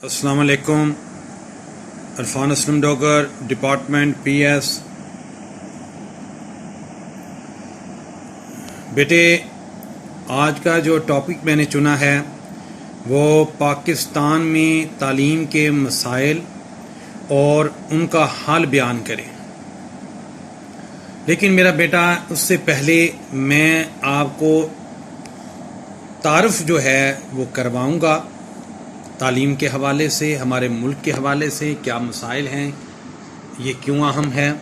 السلام علیکم. Irfan Aslam Dogar, department P S. بیٹے, آج کا جو ٹاپک میں نے چنا ہے وہ پاکستان میں تعلیم کے مسائل اور ان کا حل بیان کرے. لیکن میرا بیٹا, اس سے پہلے میں آپ کو تعارف جو ہے وہ کرواؤں گا تعلیم کے حوالے سے, ہمارے ملک کے حوالے سے کیا مسائل ہیں, یہ کیوں اہم ہے.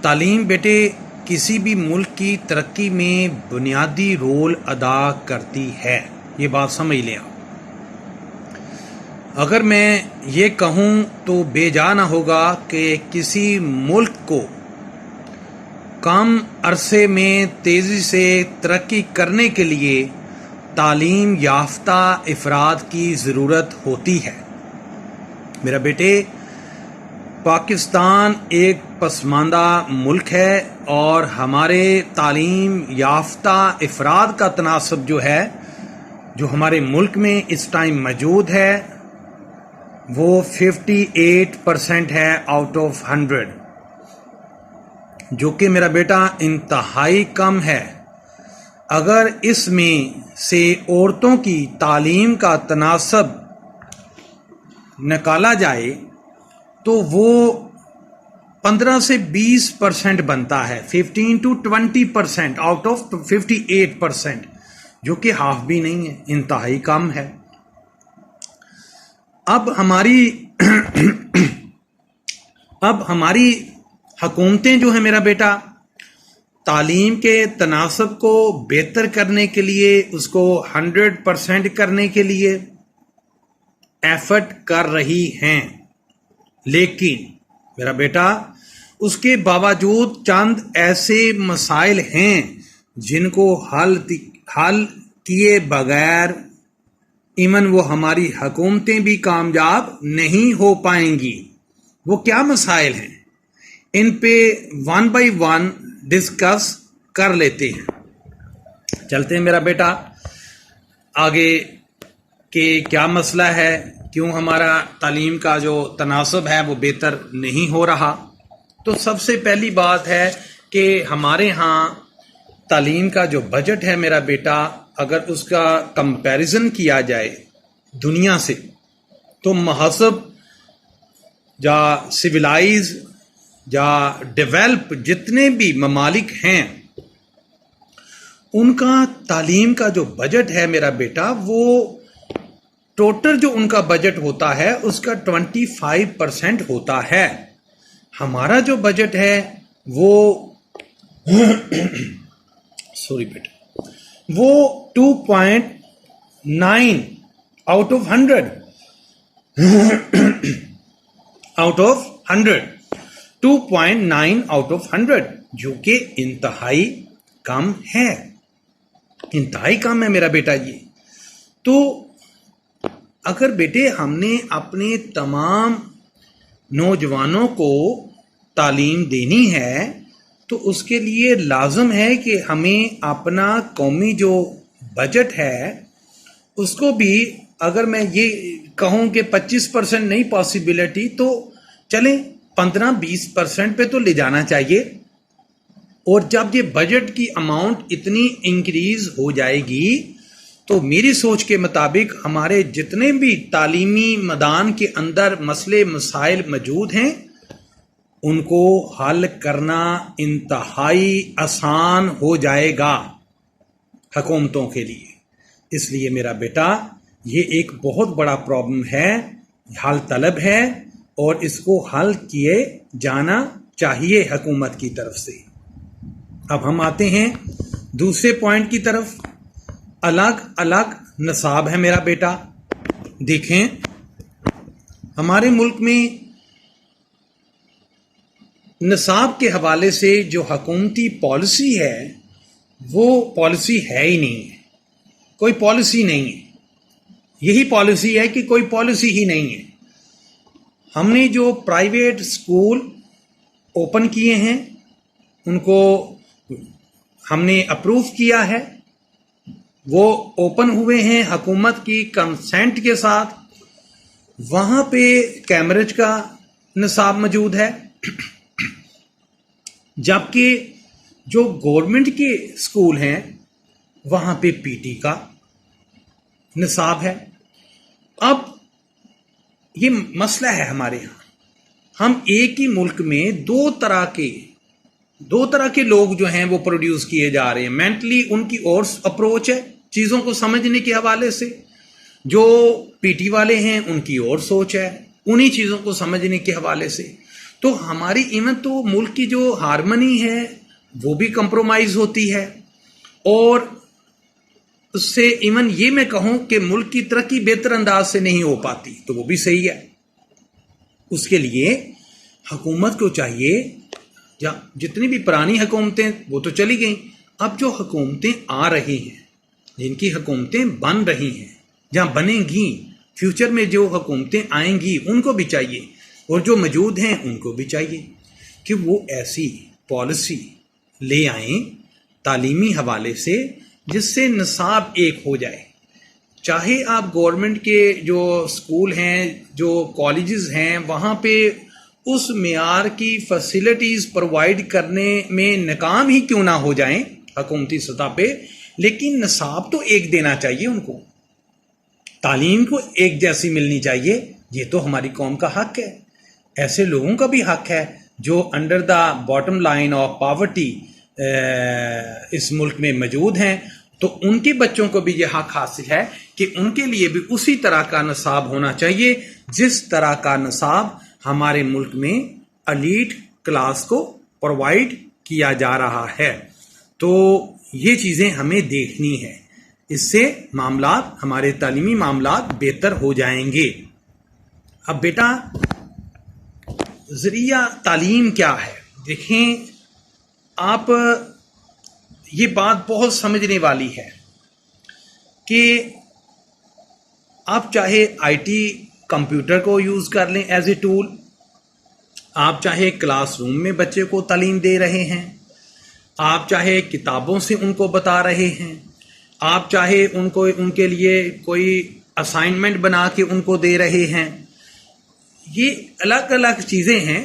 تعلیم بیٹے کسی بھی ملک کی ترقی میں بنیادی رول ادا کرتی ہے, یہ بات سمجھ لیں آپ. اگر میں یہ کہوں تو بے جا نہ ہوگا کہ کسی ملک کو کم عرصے میں تیزی سے ترقی کرنے کے لیے تعلیم یافتہ افراد کی ضرورت ہوتی ہے. میرا بیٹے, پاکستان ایک پسماندہ ملک ہے اور ہمارے تعلیم یافتہ افراد کا تناسب جو ہے, جو ہمارے ملک میں اس ٹائم موجود ہے, وہ 58% ہے آؤٹ آف 100, جو کہ میرا بیٹا انتہائی کم ہے. اگر اس میں سے عورتوں کی تعلیم کا تناسب نکالا جائے تو وہ 15 سے 20% بنتا ہے, 15 to 20% آؤٹ آف 58%, جو کہ ہاف بھی نہیں ہے, انتہائی کم ہے. اب ہماری حکومتیں جو ہیں میرا بیٹا, تعلیم کے تناسب کو بہتر کرنے کے لیے, اس کو 100% کرنے کے لیے ایفرٹ کر رہی ہیں. لیکن میرا بیٹا, اس کے باوجود چند ایسے مسائل ہیں جن کو حل کیے بغیر ایون وہ ہماری حکومتیں بھی کامیاب نہیں ہو پائیں گی. وہ کیا مسائل ہیں, ان پہ ون بائی ون ڈسکس کر لیتے ہیں. چلتے ہیں میرا بیٹا آگے کہ کیا مسئلہ ہے, کیوں ہمارا تعلیم کا جو تناسب ہے وہ بہتر نہیں ہو رہا. تو سب سے پہلی بات ہے کہ ہمارے ہاں تعلیم کا جو بجٹ ہے میرا بیٹا, اگر اس کا کمپیریزن کیا جائے دنیا سے, تو مہذب یا سویلائز یا ڈیولپ جتنے بھی ممالک ہیں, ان کا تعلیم کا جو بجٹ ہے میرا بیٹا, وہ ٹوٹل جو ان کا بجٹ ہوتا ہے اس کا 25% ہوتا ہے. ہمارا جو بجٹ ہے وہ سوری بیٹا, وہ 2.9 out of 100 out of 100 2.9 out of 100, جو کہ انتہائی کم ہے, انتہائی کم ہے میرا بیٹا. یہ تو اگر بیٹے ہم نے اپنے تمام نوجوانوں کو تعلیم دینی ہے تو اس کے لیے لازم ہے کہ ہمیں اپنا قومی جو بجٹ ہے اس کو بھی, اگر میں یہ کہوں کہ 25% نہیں پاسبلٹی, تو چلیں 15-20% پہ تو لے جانا چاہیے. اور جب یہ بجٹ کی اماؤنٹ اتنی انکریز ہو جائے گی تو میری سوچ کے مطابق ہمارے جتنے بھی تعلیمی میدان کے اندر مسئلے مسائل موجود ہیں ان کو حل کرنا انتہائی آسان ہو جائے گا حکومتوں کے لیے. اس لیے میرا بیٹا یہ ایک بہت بڑا پرابلم ہے, حل طلب ہے, اور اس کو حل کیے جانا چاہیے حکومت کی طرف سے. اب ہم آتے ہیں دوسرے پوائنٹ کی طرف. الگ الگ نصاب ہے میرا بیٹا. دیکھیں ہمارے ملک میں نصاب کے حوالے سے جو حکومتی پالیسی ہے وہ پالیسی ہے ہی نہیں ہے, کوئی پالیسی نہیں ہے. یہی پالیسی ہے کہ کوئی پالیسی ہی نہیں ہے. ہم نے جو پرائیویٹ اسکول اوپن کیے ہیں ان کو ہم نے اپروو کیا ہے, وہ اوپن ہوئے ہیں حکومت کی کنسنٹ کے ساتھ. وہاں پہ کیمبرج کا نصاب موجود ہے، جبکہ جو گورنمنٹ کے اسکول ہیں وہاں پہ پی ٹی کا نصاب ہے. اب یہ مسئلہ ہے ہمارے یہاں، ہم ایک ہی ملک میں دو طرح کے لوگ جو ہیں وہ پروڈیوس کیے جا رہے ہیں. مینٹلی ان کی اور اپروچ ہے چیزوں کو سمجھنے کے حوالے سے، جو پی ٹی والے ہیں ان کی اور سوچ ہے انہی چیزوں کو سمجھنے کے حوالے سے. تو ہماری ایون تو ملک کی جو ہارمنی ہے وہ بھی کمپرومائز ہوتی ہے، اور اس سے ایون یہ میں کہوں کہ ملک کی ترقی بہتر انداز سے نہیں ہو پاتی، تو وہ بھی صحیح ہے. اس کے لیے حکومت کو چاہیے، جتنی بھی پرانی حکومتیں وہ تو چلی گئیں، اب جو حکومتیں آ رہی ہیں، جن کی حکومتیں بن رہی ہیں، جہاں بنیں گی، فیوچر میں جو حکومتیں آئیں گی ان کو بھی چاہیے، اور جو موجود ہیں ان کو بھی چاہیے کہ وہ ایسی پالیسی لے آئیں تعلیمی حوالے سے جس سے نصاب ایک ہو جائے. چاہے آپ گورنمنٹ کے جو اسکول ہیں، جو کالجز ہیں، وہاں پہ اس معیار کی فیسلٹیز پرووائڈ کرنے میں ناکام ہی کیوں نہ ہو جائیں حکومتی سطح پہ، لیکن نصاب تو ایک دینا چاہیے ان کو، تعلیم کو ایک جیسی ملنی چاہیے. یہ تو ہماری قوم کا حق ہے. ایسے لوگوں کا بھی حق ہے جو under the bottom line of poverty اس ملک میں موجود ہیں، تو ان کے بچوں کو بھی یہ حق حاصل ہے کہ ان کے لیے بھی اسی طرح کا نصاب ہونا چاہیے جس طرح کا نصاب ہمارے ملک میں ایلیٹ کلاس کو پرووائڈ کیا جا رہا ہے. تو یہ چیزیں ہمیں دیکھنی ہے، اس سے معاملات، ہمارے تعلیمی معاملات بہتر ہو جائیں گے. اب بیٹا ذریعہ تعلیم کیا ہے؟ دیکھیں آپ، یہ بات بہت سمجھنے والی ہے کہ آپ چاہے آئی ٹی کمپیوٹر کو یوز کر لیں ایز اے ٹول، آپ چاہے کلاس روم میں بچے کو تعلیم دے رہے ہیں، آپ چاہے کتابوں سے ان کو بتا رہے ہیں، آپ چاہے ان کے لیے کوئی اسائنمنٹ بنا کے ان کو دے رہے ہیں. یہ الگ الگ چیزیں ہیں،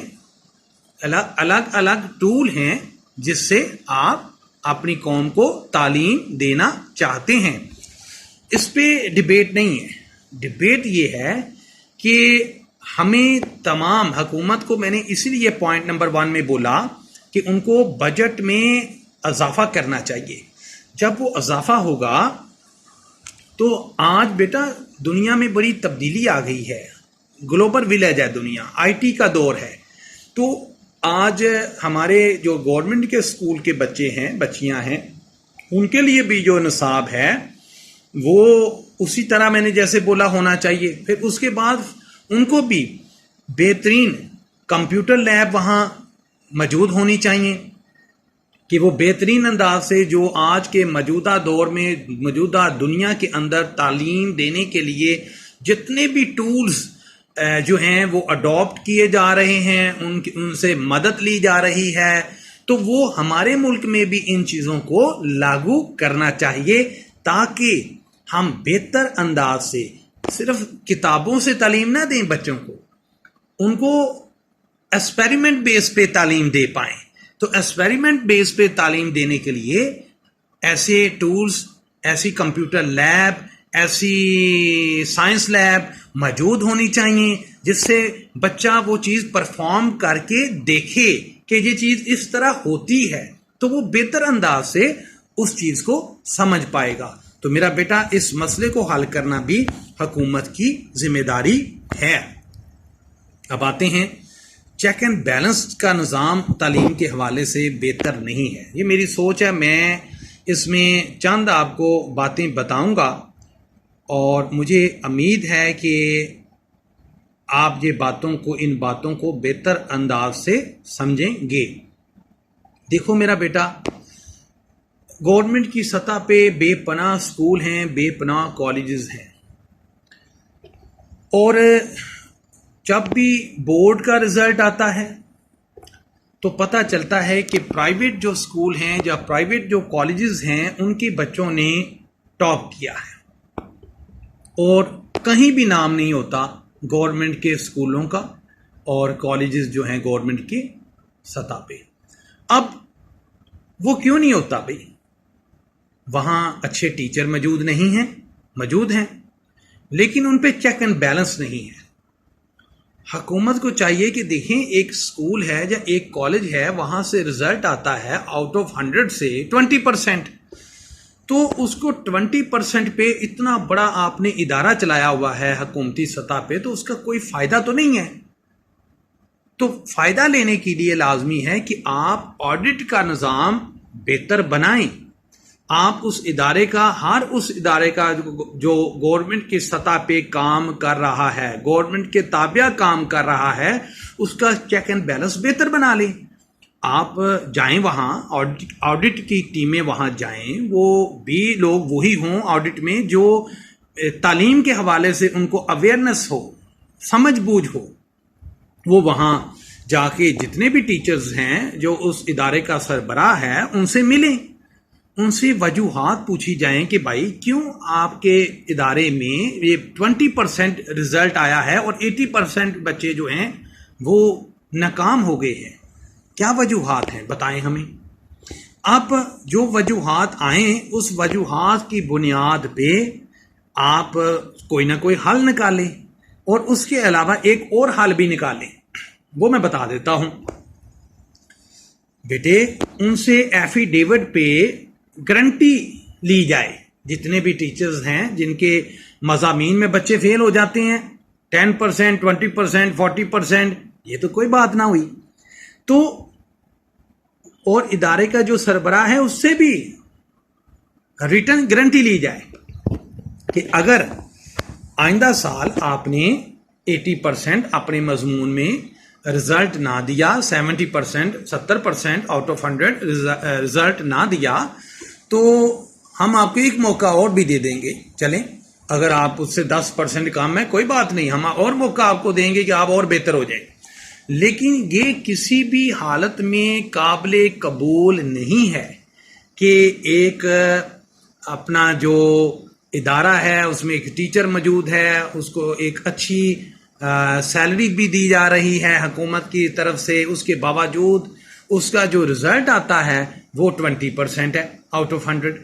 الگ الگ ٹول ہیں جس سے آپ اپنی قوم کو تعلیم دینا چاہتے ہیں. اس پہ ڈبیٹ نہیں ہے. ڈبیٹ یہ ہے کہ ہمیں تمام حکومت کو، میں نے اسی لیے پوائنٹ نمبر 1 میں بولا کہ ان کو بجٹ میں اضافہ کرنا چاہیے. جب وہ اضافہ ہوگا تو آج بیٹا دنیا میں بڑی تبدیلی آ گئی ہے، گلوبل ولیج ہے دنیا، آئی ٹی کا دور ہے. تو آج ہمارے جو گورنمنٹ کے اسکول کے بچے ہیں، بچیاں ہیں، ان کے لیے بھی جو نصاب ہے وہ اسی طرح میں نے جیسے بولا ہونا چاہیے. پھر اس کے بعد ان کو بھی بہترین کمپیوٹر لیب وہاں موجود ہونی چاہیے کہ وہ بہترین انداز سے جو آج کے موجودہ دور میں، موجودہ دنیا کے اندر تعلیم دینے کے لیے جتنے بھی ٹولز جو ہیں وہ اڈاپٹ کیے جا رہے ہیں، ان سے مدد لی جا رہی ہے، تو وہ ہمارے ملک میں بھی ان چیزوں کو لاگو کرنا چاہیے تاکہ ہم بہتر انداز سے صرف کتابوں سے تعلیم نہ دیں بچوں کو، ان کو ایکسپیریمنٹ بیس پہ تعلیم دے پائیں. تو ایکسپیریمنٹ بیس پہ تعلیم دینے کے لیے ایسے ٹولز، ایسی کمپیوٹر لیب، ایسی سائنس لیب موجود ہونی چاہیے جس سے بچہ وہ چیز پرفارم کر کے دیکھے کہ یہ چیز اس طرح ہوتی ہے، تو وہ بہتر انداز سے اس چیز کو سمجھ پائے گا. تو میرا بیٹا اس مسئلے کو حل کرنا بھی حکومت کی ذمہ داری ہے. اب آتے ہیں، چیک اینڈ بیلنس کا نظام تعلیم کے حوالے سے بہتر نہیں ہے. یہ میری سوچ ہے، میں اس میں چند آپ کو باتیں بتاؤں گا اور مجھے امید ہے کہ آپ ان باتوں کو بہتر انداز سے سمجھیں گے. دیکھو میرا بیٹا، گورنمنٹ کی سطح پہ بے پناہ اسکول ہیں، بے پناہ کالجز ہیں، اور جب بھی بورڈ کا رزلٹ آتا ہے تو پتہ چلتا ہے کہ پرائیویٹ جو اسکول ہیں یا پرائیویٹ جو کالجز ہیں ان کے بچوں نے ٹاپ کیا ہے، اور کہیں بھی نام نہیں ہوتا گورنمنٹ کے اسکولوں کا اور کالجز جو ہیں گورنمنٹ کی سطح پہ۔ اب وہ کیوں نہیں ہوتا بھائی؟ وہاں اچھے ٹیچر موجود نہیں ہیں، موجود ہیں، لیکن ان پہ چیک اینڈ بیلنس نہیں ہے۔ حکومت کو چاہیے کہ دیکھیں ایک اسکول ہے یا ایک کالج ہے، وہاں سے رزلٹ آتا ہے آؤٹ آف 100 سے 20%، تو اس کو 20% پہ اتنا بڑا آپ نے ادارہ چلایا ہوا ہے حکومتی سطح پہ، تو اس کا کوئی فائدہ تو نہیں ہے۔ تو فائدہ لینے کے لیے لازمی ہے کہ آپ آڈٹ کا نظام بہتر بنائیں، آپ اس ادارے کا، ہر اس ادارے کا جو گورنمنٹ کی سطح پہ کام کر رہا ہے، گورنمنٹ کے تابع کام کر رہا ہے، اس کا چیک اینڈ بیلنس بہتر بنا لیں۔ آپ جائیں وہاں، آڈٹ کی ٹیمیں وہاں جائیں، وہ بھی لوگ وہی ہوں آڈٹ میں جو تعلیم کے حوالے سے ان کو اویئرنس ہو، سمجھ بوجھ ہو۔ وہ وہاں جا کے جتنے بھی ٹیچرز ہیں جو اس ادارے کا سربراہ ہے ان سے ملیں، ان سے وجوہات پوچھی جائیں کہ بھائی کیوں آپ کے ادارے میں یہ 20% رزلٹ آیا ہے اور 80% بچے جو ہیں وہ ناکام ہو گئے ہیں، کیا وجوہات ہیں بتائیں ہمیں۔ اب جو وجوہات آئیں اس وجوہات کی بنیاد پہ آپ کوئی نہ کوئی حل نکالیں، اور اس کے علاوہ ایک اور حل بھی نکالیں، وہ میں بتا دیتا ہوں۔ بیٹے ان سے ایفیڈیوٹ پہ گارنٹی لی جائے، جتنے بھی ٹیچرز ہیں جن کے مضامین میں بچے فیل ہو جاتے ہیں 10%، 20%، 40%، یہ تو کوئی بات نہ ہوئی، تو اور ادارے کا جو سربراہ ہے اس سے بھی ریٹن گارنٹی لی جائے کہ اگر آئندہ سال آپ نے 80% اپنے مضمون میں رزلٹ نہ دیا، 70%، 70% آؤٹ آف 100 رزلٹ نہ دیا، تو ہم آپ کو ایک موقع اور بھی دے دیں گے، چلیں اگر آپ اس سے 10% کم ہے کوئی بات نہیں، ہم اور موقع آپ کو دیں گے کہ آپ اور بہتر ہو جائیں۔ لیکن یہ کسی بھی حالت میں قابل قبول نہیں ہے کہ ایک اپنا جو ادارہ ہے اس میں ایک ٹیچر موجود ہے، اس کو ایک اچھی سیلری بھی دی جا رہی ہے حکومت کی طرف سے، اس کے باوجود اس کا جو رزلٹ آتا ہے وہ 20% ہے آؤٹ آف 100،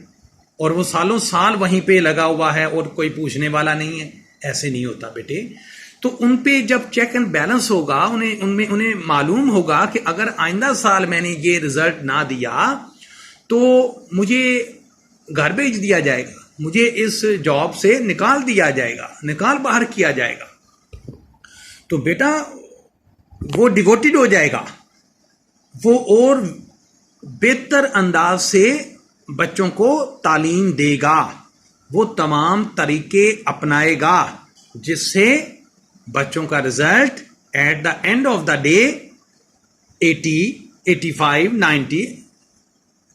اور وہ سالوں سال وہیں پہ لگا ہوا ہے اور کوئی پوچھنے والا نہیں ہے۔ ایسے نہیں ہوتا بیٹے۔ تو ان پہ جب چیک اینڈ بیلنس ہوگا، انہیں معلوم ہوگا کہ اگر آئندہ سال میں نے یہ رزلٹ نہ دیا تو مجھے گھر بھیج دیا جائے گا، مجھے اس جاب سے نکال دیا جائے گا، نکال باہر کیا جائے گا، تو بیٹا وہ ڈیووٹڈ ہو جائے گا، وہ اور بہتر انداز سے بچوں کو تعلیم دے گا، وہ تمام طریقے اپنائے گا جس سے بچوں کا result at the end of the day 80، 85، 90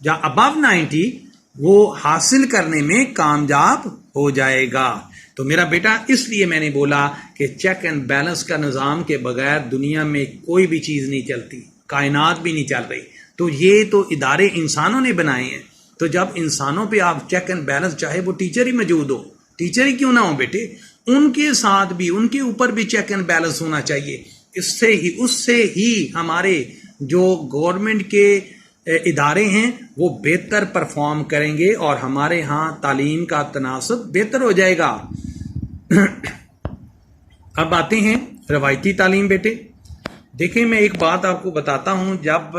یا ابو 90 وہ حاصل کرنے میں کامیاب ہو جائے گا۔ تو میرا بیٹا اس لیے میں نے بولا کہ چیک اینڈ بیلنس کا نظام کے بغیر دنیا میں کوئی بھی چیز نہیں چلتی، کائنات بھی نہیں چل رہی۔ تو یہ تو ادارے انسانوں نے بنائے ہیں، تو جب انسانوں پہ آپ چیک اینڈ بیلنس، چاہے وہ ٹیچر ہی موجود ہو، ٹیچر ہی کیوں نہ ہو بیٹے، ان کے ساتھ بھی، ان کے اوپر بھی چیک اینڈ بیلنس ہونا چاہیے۔ اس سے ہی ہمارے جو گورنمنٹ کے ادارے ہیں وہ بہتر پرفارم کریں گے اور ہمارے ہاں تعلیم کا تناسب بہتر ہو جائے گا۔ اب آتے ہیں روایتی تعلیم بیٹے۔ دیکھیں میں ایک بات آپ کو بتاتا ہوں، جب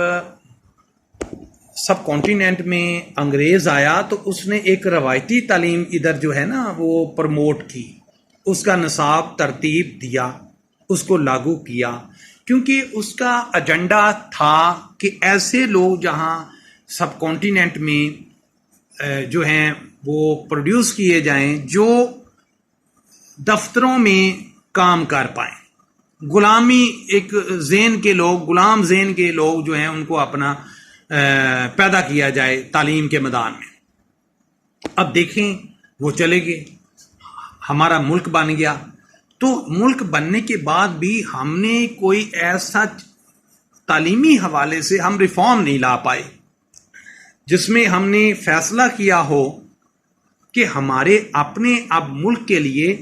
سب کانٹیننٹ میں انگریز آیا تو اس نے ایک روایتی تعلیم ادھر جو ہے نا وہ پروموٹ کی، اس کا نصاب ترتیب دیا، اس کو لاگو کیا، کیونکہ اس کا ایجنڈا تھا کہ ایسے لوگ جہاں سب کانٹیننٹ میں جو ہیں وہ پروڈیوس کیے جائیں جو دفتروں میں کام کر پائیں، غلامی ایک ذہن کے لوگ، غلام ذہن کے لوگ جو ہیں ان کو اپنا پیدا کیا جائے تعلیم کے میدان میں۔ اب دیکھیں وہ چلے گئے، ہمارا ملک بن گیا، تو ملک بننے کے بعد بھی ہم نے کوئی ایسا تعلیمی حوالے سے ہم ریفارم نہیں لا پائے جس میں ہم نے فیصلہ کیا ہو کہ ہمارے اپنے اب ملک کے لیے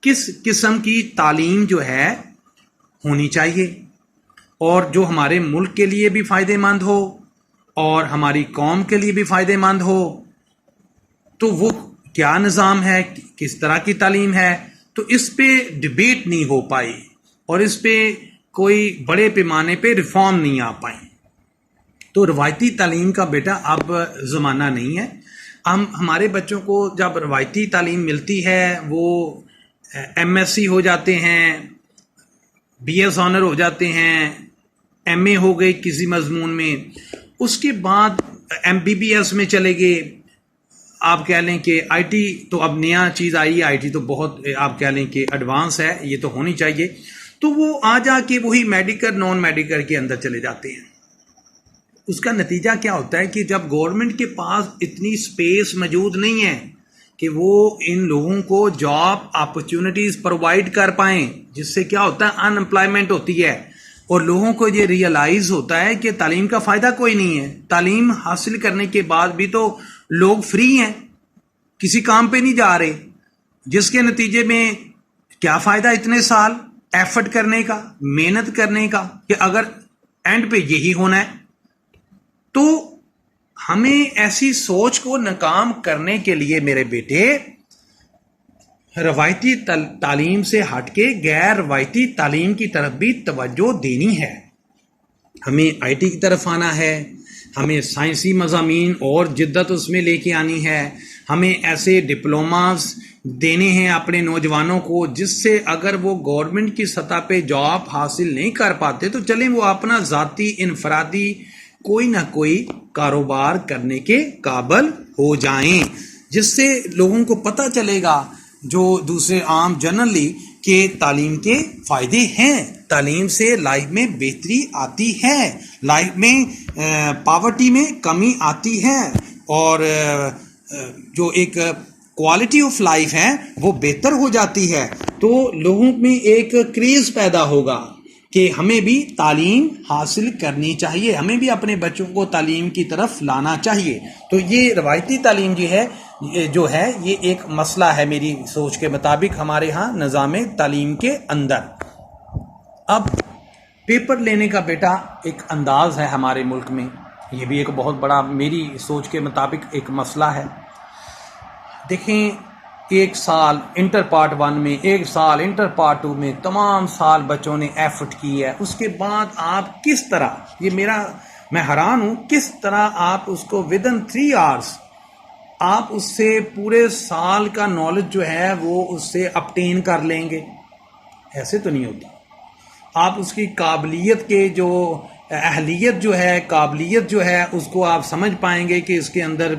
کس قسم کی تعلیم جو ہے ہونی چاہیے، اور جو ہمارے ملک کے لیے بھی فائدہ مند ہو اور ہماری قوم کے لیے بھی فائدہ مند ہو. تو وہ کیا نظام ہے، کس طرح کی تعلیم ہے، تو اس پہ ڈبیٹ نہیں ہو پائی اور اس پہ کوئی بڑے پیمانے پہ ریفارم نہیں آ پائیں. تو روایتی تعلیم کا بیٹا اب زمانہ نہیں ہے. ہمارے بچوں کو جب روایتی تعلیم ملتی ہے وہ ایم ایس سی ہو جاتے ہیں، بی ایس آنر ہو جاتے ہیں، ایم اے ہو گئی کسی مضمون میں، اس کے بعد ایم بی بی ایس میں چلے گئے. آپ کہہ لیں کہ آئی ٹی تو اب نیا چیز آئی ہے، آئی ٹی تو بہت آپ کہہ لیں کہ ایڈوانس ہے، یہ تو ہونی چاہیے. تو وہ آ جا کے وہی میڈیکل نان میڈیکل کے اندر چلے جاتے ہیں. اس کا نتیجہ کیا ہوتا ہے کہ جب گورنمنٹ کے پاس اتنی سپیس موجود نہیں ہے کہ وہ ان لوگوں کو جاب اپرچونٹیز پرووائڈ کر پائیں، جس سے کیا ہوتا ہے ان امپلائمنٹ ہوتی ہے اور لوگوں کو یہ ریئلائز ہوتا ہے کہ تعلیم کا فائدہ کوئی نہیں ہے. تعلیم حاصل کرنے کے بعد بھی تو لوگ فری ہیں، کسی کام پہ نہیں جا رہے، جس کے نتیجے میں کیا فائدہ اتنے سال ایفرٹ کرنے کا، محنت کرنے کا، کہ اگر اینڈ پہ یہی ہونا ہے. تو ہمیں ایسی سوچ کو ناکام کرنے کے لیے میرے بیٹے روایتی تعلیم سے ہٹ کے غیر روایتی تعلیم کی طرف بھی توجہ دینی ہے. ہمیں آئی ٹی کی طرف آنا ہے، ہمیں سائنسی مضامین اور جدت اس میں لے کے آنی ہے. ہمیں ایسے ڈپلوماز دینے ہیں اپنے نوجوانوں کو جس سے اگر وہ گورنمنٹ کی سطح پہ جاب حاصل نہیں کر پاتے تو چلیں وہ اپنا ذاتی انفرادی کوئی نہ کوئی کاروبار کرنے کے قابل ہو جائیں، جس سے لوگوں کو پتہ چلے گا جو دوسرے عام جنرلی کہ تعلیم کے فائدے ہیں. تعلیم سے لائف میں بہتری آتی ہے، لائف میں پاورٹی میں کمی آتی ہے، اور جو ایک کوالٹی آف لائف ہے وہ بہتر ہو جاتی ہے. تو لوگوں میں ایک کریز پیدا ہوگا کہ ہمیں بھی تعلیم حاصل کرنی چاہیے، ہمیں بھی اپنے بچوں کو تعلیم کی طرف لانا چاہیے. تو یہ روایتی تعلیم جو ہے یہ ایک مسئلہ ہے میری سوچ کے مطابق ہمارے ہاں نظام تعلیم کے اندر. اب پیپر لینے کا بیٹا ایک انداز ہے ہمارے ملک میں، یہ بھی ایک بہت بڑا میری سوچ کے مطابق ایک مسئلہ ہے. دیکھیں، ایک سال انٹر پارٹ 1 میں، ایک سال انٹر پارٹ 2 میں، تمام سال بچوں نے ایفرٹ کی ہے. اس کے بعد آپ کس طرح، میں حیران ہوں کس طرح آپ اس کو ودن 3 hours آپ اس سے پورے سال کا نالج جو ہے وہ اس سے اپٹین کر لیں گے. ایسے تو نہیں ہوتا. آپ اس کی قابلیت کے جو اہلیت جو ہے، قابلیت جو ہے، اس کو آپ سمجھ پائیں گے کہ اس کے اندر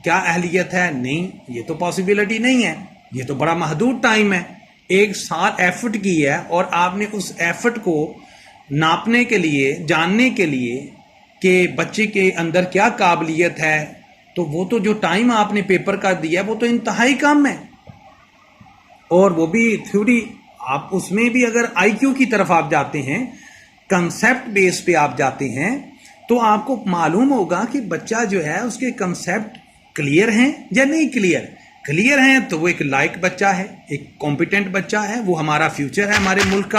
کیا اہلیت ہے؟ نہیں، یہ تو پاسبلٹی نہیں ہے. یہ تو بڑا محدود ٹائم ہے. ایک سال ایفرٹ کی ہے اور آپ نے اس ایفرٹ کو ناپنے کے لیے، جاننے کے لیے کہ بچے کے اندر کیا قابلیت ہے، تو وہ تو جو ٹائم آپ نے پیپر کا دیا وہ تو انتہائی کم ہے. اور وہ بھی تھیوری، آپ اس میں بھی اگر آئی کیو کی طرف آپ جاتے ہیں، کنسیپٹ بیس پہ آپ جاتے ہیں، تو آپ کو معلوم ہوگا کہ بچہ جو ہے اس کے کنسیپٹ کلیئر ہیں یا نہیں کلیئر ہیں تو وہ ایک لائق بچہ ہے، ایک کمپیٹنٹ بچہ ہے، وہ ہمارا فیوچر ہے ہمارے ملک کا.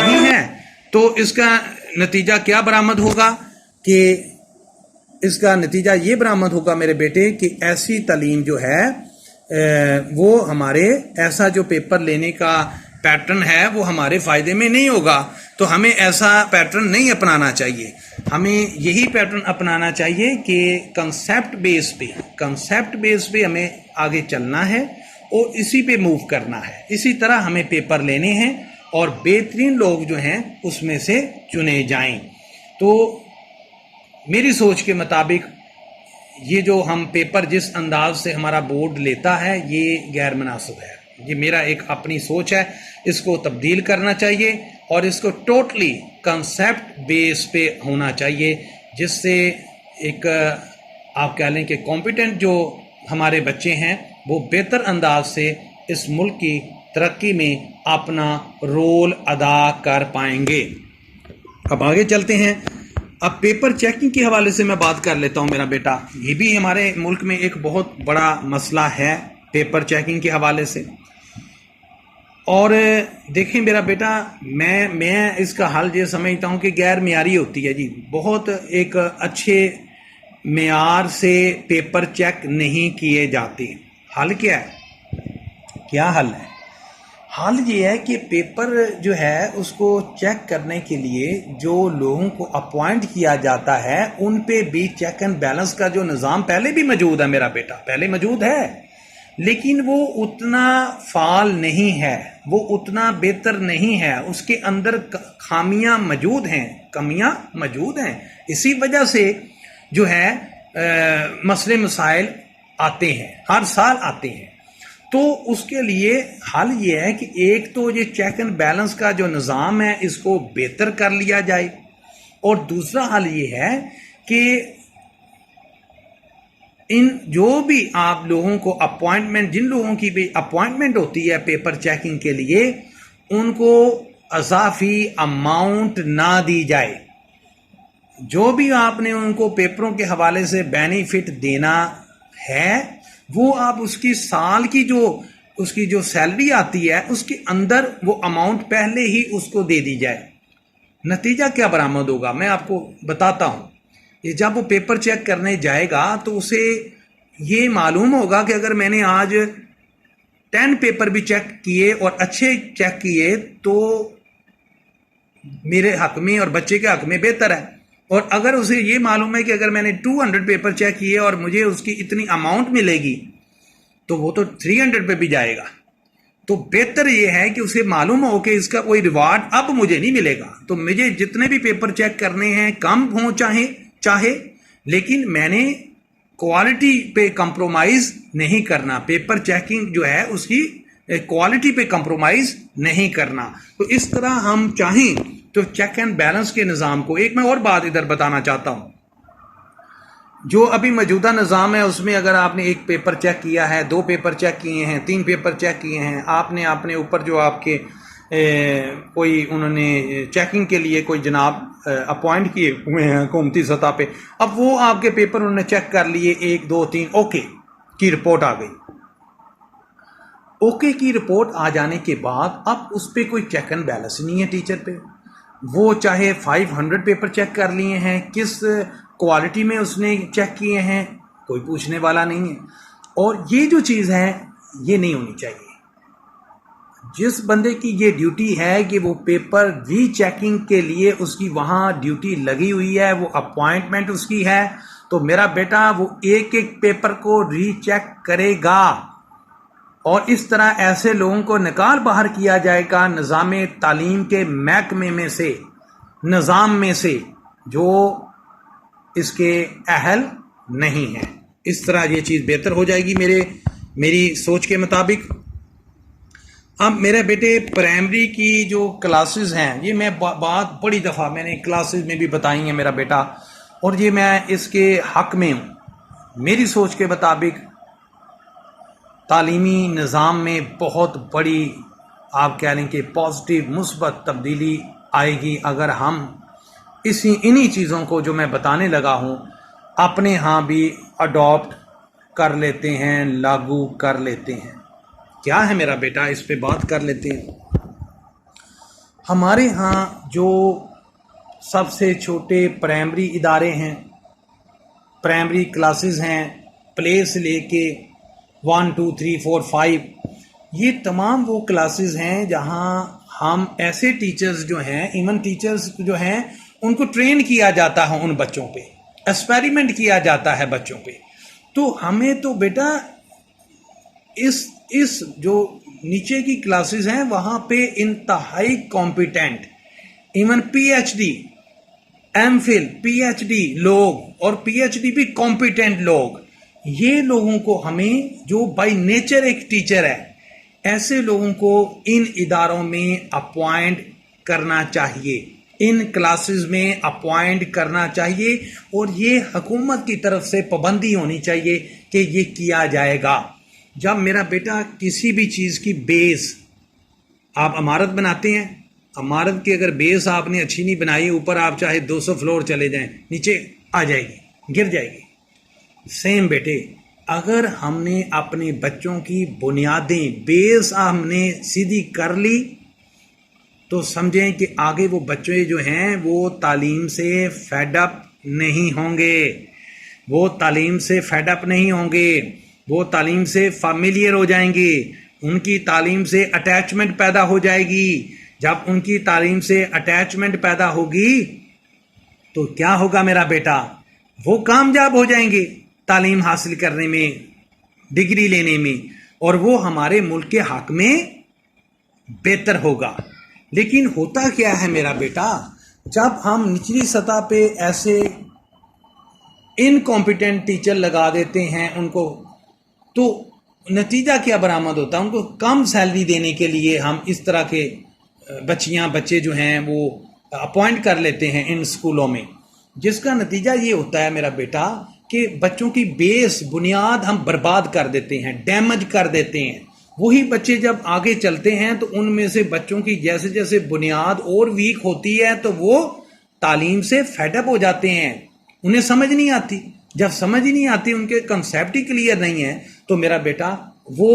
نہیں ہے تو اس کا نتیجہ کیا برآمد ہوگا؟ کہ اس کا نتیجہ یہ برآمد ہوگا میرے بیٹے کہ ایسی تعلیم جو ہے وہ ہمارے، ایسا جو پیپر لینے کا پیٹرن ہے وہ ہمارے فائدے میں نہیں ہوگا. تو ہمیں ایسا پیٹرن نہیں اپنانا چاہیے. ہمیں یہی پیٹرن اپنانا چاہیے کہ کنسیپٹ بیس پہ ہمیں آگے چلنا ہے اور اسی پہ موو کرنا ہے. اسی طرح ہمیں پیپر لینے ہیں اور بہترین لوگ جو ہیں اس میں سے چنے جائیں. تو میری سوچ کے مطابق یہ جو ہم پیپر جس انداز سے ہمارا بورڈ لیتا ہے یہ غیر مناسب ہے. یہ میرا ایک اپنی سوچ ہے، اس کو تبدیل کرنا چاہیے اور اس کو ٹوٹلی کنسیپٹ بیس پہ ہونا چاہیے، جس سے ایک آپ کہہ لیں کہ کمپیٹنٹ جو ہمارے بچے ہیں وہ بہتر انداز سے اس ملک کی ترقی میں اپنا رول ادا کر پائیں گے. اب آگے چلتے ہیں. اب پیپر چیکنگ کے حوالے سے میں بات کر لیتا ہوں میرا بیٹا. یہ بھی ہمارے ملک میں ایک بہت بڑا مسئلہ ہے پیپر چیکنگ کے حوالے سے. اور دیکھیں میرا بیٹا، میں اس کا حل یہ سمجھتا ہوں کہ غیر معیاری ہوتی ہے جی. بہت ایک اچھے معیار سے پیپر چیک نہیں کیے جاتے. حل کیا ہے؟ کیا حل ہے؟ حل یہ ہے کہ پیپر جو ہے اس کو چیک کرنے کے لیے جو لوگوں کو اپوائنٹ کیا جاتا ہے ان پہ بھی چیک اینڈ بیلنس کا جو نظام پہلے بھی موجود ہے میرا بیٹا، پہلے موجود ہے، لیکن وہ اتنا فعال نہیں ہے، وہ اتنا بہتر نہیں ہے. اس کے اندر خامیاں موجود ہیں، کمیاں موجود ہیں. اسی وجہ سے جو ہے مسئلے مسائل آتے ہیں، ہر سال آتے ہیں. تو اس کے لیے حل یہ ہے کہ ایک تو یہ چیک اینڈ بیلنس کا جو نظام ہے اس کو بہتر کر لیا جائے، اور دوسرا حل یہ ہے کہ ان جو بھی آپ لوگوں کو اپوائنٹمنٹ، جن لوگوں کی بھی اپوائنٹمنٹ ہوتی ہے پیپر چیکنگ کے لیے، ان کو اضافی اماؤنٹ نہ دی جائے. جو بھی آپ نے ان کو پیپروں کے حوالے سے بینیفٹ دینا ہے وہ آپ اس کی سال کی اس کی جو سیلری آتی ہے اس کے اندر وہ اماؤنٹ پہلے ہی اس کو دے دی جائے. نتیجہ کیا برآمد ہوگا میں آپ کو بتاتا ہوں. یہ جب وہ پیپر چیک کرنے جائے گا تو اسے یہ معلوم ہوگا کہ اگر میں نے آج 10 پیپر بھی چیک کیے اور اچھے چیک کیے تو میرے حق میں اور بچے کے حق میں بہتر ہے. اور اگر اسے یہ معلوم ہے کہ اگر میں نے 200 پیپر چیک کیے اور مجھے اس کی اتنی اماؤنٹ ملے گی تو وہ تو 300 پہ بھی جائے گا. تو بہتر یہ ہے کہ اسے معلوم ہو کہ اس کا کوئی ریوارڈ اب مجھے نہیں ملے گا، تو مجھے جتنے بھی پیپر چیک کرنے ہیں کم ہوں چاہے لیکن میں نے کوالٹی پہ کمپرومائز نہیں کرنا. پیپر چیکنگ جو ہے اس کی کوالٹی پہ کمپرومائز نہیں کرنا. تو اس طرح ہم چاہیں تو چیک اینڈ بیلنس کے نظام کو، ایک میں اور بات ادھر بتانا چاہتا ہوں. جو ابھی موجودہ نظام ہے اس میں اگر آپ نے ایک پیپر چیک کیا ہے، 2 پیپر چیک کیے ہیں، 3 پیپر چیک کیے ہیں، آپ نے اپنے اوپر جو آپ کے کوئی انہوں نے چیکنگ کے لیے کوئی جناب اپوائنٹ کیے ہوئے ہیں حکومتی سطح پہ، اب وہ آپ کے پیپر انہوں نے چیک کر لیے 1 2 3 اوکے کی رپورٹ آ گئی. اوکے کی رپورٹ آ جانے کے بعد اب اس پہ کوئی چیک اینڈ بیلنس نہیں ہے ٹیچر پہ. وہ چاہے 500 پیپر چیک کر لیے ہیں، کس کوالٹی میں اس نے چیک کیے ہیں کوئی پوچھنے والا نہیں ہے. اور یہ جو چیز ہے یہ نہیں ہونی چاہیے. جس بندے کی یہ ڈیوٹی ہے کہ وہ پیپر ری چیکنگ کے لیے اس کی وہاں ڈیوٹی لگی ہوئی ہے، وہ اپوائنٹمنٹ اس کی ہے، تو میرا بیٹا وہ ایک پیپر کو ری چیک کرے گا. اور اس طرح ایسے لوگوں کو نکال باہر کیا جائے گا نظام تعلیم کے محکمے میں سے، نظام میں سے، جو اس کے اہل نہیں ہیں. اس طرح یہ چیز بہتر ہو جائے گی میری سوچ کے مطابق. اب میرے بیٹے پرائمری کی جو کلاسز ہیں، یہ میں بات بڑی دفعہ میں نے کلاسز میں بھی بتائی ہیں میرا بیٹا، اور یہ میں اس کے حق میں ہوں. میری سوچ کے مطابق تعلیمی نظام میں بہت بڑی آپ کہہ لیں کہ پازیٹیو مثبت تبدیلی آئے گی اگر ہم انہی چیزوں کو جو میں بتانے لگا ہوں اپنے ہاں بھی اڈاپٹ کر لیتے ہیں، لاگو کر لیتے ہیں. کیا ہے میرا بیٹا، اس پہ بات کر لیتے ہیں. ہمارے ہاں جو سب سے چھوٹے پرائمری ادارے ہیں، پرائمری کلاسز ہیں، پلے سے لے کے 1 2 3 4 5، یہ تمام وہ کلاسز ہیں جہاں ہم ایسے ٹیچرز جو ہیں، ایون ٹیچرز جو ہیں ان کو ٹرین کیا جاتا ہے، ان بچوں پہ ایکسپیریمنٹ کیا جاتا ہے بچوں پہ. تو ہمیں تو بیٹا اس جو نیچے کی کلاسز ہیں وہاں پہ انتہائی competent, even P H D, M Phil, P H D لوگ، اور پی ایچ ڈی بھی کمپیٹنٹ لوگ، یہ لوگوں کو ہمیں جو بائی نیچر ایک ٹیچر ہے، ایسے لوگوں کو ان اداروں میں اپوائنٹ کرنا چاہیے، ان کلاسز میں اپوائنٹ کرنا چاہیے. اور یہ حکومت کی طرف سے پابندی ہونی چاہیے کہ یہ کیا جائے گا. جب میرا بیٹا کسی بھی چیز کی بیس، آپ عمارت بناتے ہیں عمارت کی اگر بیس آپ نے اچھی نہیں بنائی، اوپر آپ چاہے 200 فلور چلے جائیں، نیچے آ جائے گی، گر جائے گی۔ سیم بیٹے، اگر ہم نے اپنے بچوں کی بنیادیں، بیس ہم نے سیدھی کر لی تو سمجھیں کہ آگے وہ بچے جو ہیں وہ تعلیم سے فیڈ اپ نہیں ہوں گے، وہ تعلیم سے فیڈ اپ نہیں ہوں گے، وہ تعلیم سے فیملیئر ہو جائیں گے، ان کی تعلیم سے اٹیچمنٹ پیدا ہو جائے گی۔ جب ان کی تعلیم سے اٹیچمنٹ پیدا ہوگی تو کیا ہوگا میرا بیٹا؟ وہ کامیاب ہو جائیں گے تعلیم حاصل کرنے میں، ڈگری لینے میں، اور وہ ہمارے ملک کے حق میں بہتر ہوگا۔ لیکن ہوتا کیا ہے میرا بیٹا، جب ہم نچلی سطح پہ ایسے انکمپیٹنٹ ٹیچر لگا دیتے ہیں ان کو، تو نتیجہ کیا برآمد ہوتا ہے؟ ان کو کم سیلری دینے کے لیے ہم اس طرح کے بچے جو ہیں وہ اپوائنٹ کر لیتے ہیں ان اسکولوں میں، جس کا نتیجہ یہ ہوتا ہے میرا بیٹا کہ بچوں کی بیس، بنیاد ہم برباد کر دیتے ہیں، ڈیمیج کر دیتے ہیں۔ وہی بچے جب آگے چلتے ہیں تو ان میں سے بچوں کی جیسے جیسے بنیاد اور ویک ہوتی ہے تو وہ تعلیم سے فیڈ اپ ہو جاتے ہیں، انہیں سمجھ نہیں آتی۔ جب سمجھ نہیں آتی، ان کے کنسیپٹ ہی کلیئر نہیں ہے، تو میرا بیٹا وہ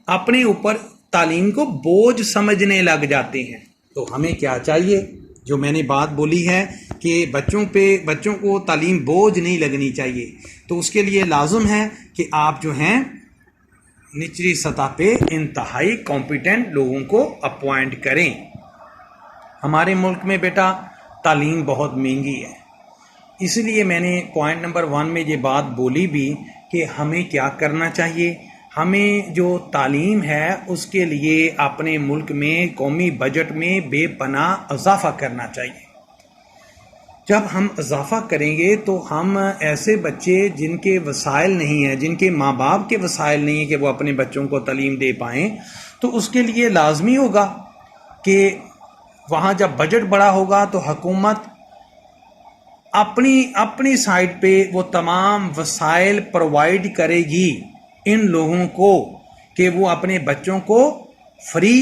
اپنے اوپر تعلیم کو بوجھ سمجھنے لگ جاتے ہیں۔ تو ہمیں کیا چاہیے؟ جو میں نے بات بولی ہے کہ بچوں کو تعلیم بوجھ نہیں لگنی چاہیے، تو اس کے لیے لازم ہے کہ آپ جو ہیں نچلی سطح پہ انتہائی کمپیٹنٹ لوگوں کو اپوائنٹ کریں۔ ہمارے ملک میں بیٹا تعلیم بہت مہنگی ہے، اس لیے میں نے پوائنٹ نمبر 1 میں یہ بات بولی بھی کہ ہمیں کیا کرنا چاہیے۔ ہمیں جو تعلیم ہے اس کے لیے اپنے ملک میں قومی بجٹ میں بے پناہ اضافہ کرنا چاہیے۔ جب ہم اضافہ کریں گے تو ہم ایسے بچے جن کے وسائل نہیں ہیں، جن کے ماں باپ کے وسائل نہیں ہیں کہ وہ اپنے بچوں کو تعلیم دے پائیں، تو اس کے لیے لازمی ہوگا کہ وہاں جب بجٹ بڑا ہوگا تو حکومت اپنی سائڈ پہ وہ تمام وسائل پرووائڈ کرے گی ان لوگوں کو کہ وہ اپنے بچوں کو فری